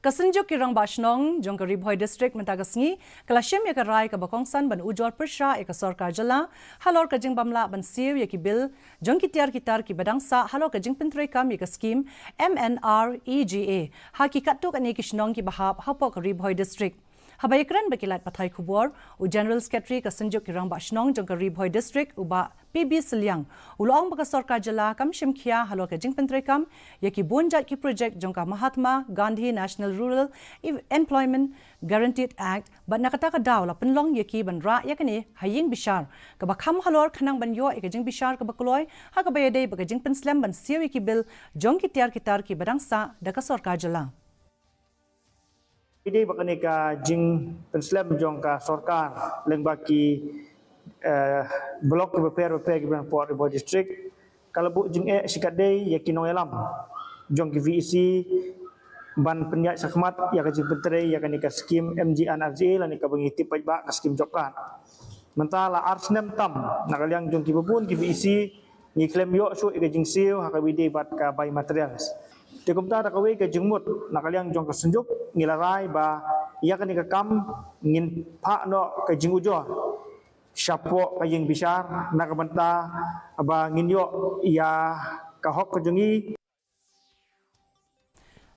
Kasenjuk kirang bashnong jong ka Ribhoy district mentagasngi kalashim ya karai ka bakongsan ban ujor persha e ka sarkar jala halor ka jing bamla ban siu ya ki bil jong ki tiar kitar ki badangsa halor ka jing pentrei kam ya ka scheme MNREGA hakikat tu kan kishnong ki bahap hapo ka Ribhoy district Habayakran bakilat patay kubor u General Secretary kasenjuk kirang bashnong jong ka Ribhoy district uba PB Selyang ulong baka sarkar jala kam shimkhia halor ka jing pentrei kam ya ki bunjat ki project jong ka Mahatma Gandhi National Rural Employment Guaranteed Act bat nakata ka daw la penlong ya ki ban ra ya kani haying bishar ka bakham halor khanang ban yo e ka jing bishar ka bakloy ha ka bayade baka jing penslam ban siu ki bil jong ki tiar kitar ki badangsa da ka sarkar jala Ini bakal ka jing penslam jong ka sarkar leng baki blok ke beper ke Bran Port Ribhoy district kalau bu jing sikat day yakin elam jong ki VEC ban penyat sakmat ya ka jing pentre ya kan ka skim MGNRGA lan ka bangiti pajba ka skim jokkan mentala arsnem tam nakaliang jong ki bubun ki VEC ni claim yo so ka jing siu ha ka bide bat ka buy materials Tikumta kawe ke jengmut nakaliang jong kesenjuk ngilarai ba ia kan ka kam ngin pak no ke jing ujo syapo ka jing bisar nakabanta ba ngin yo ia ka hok ke jengi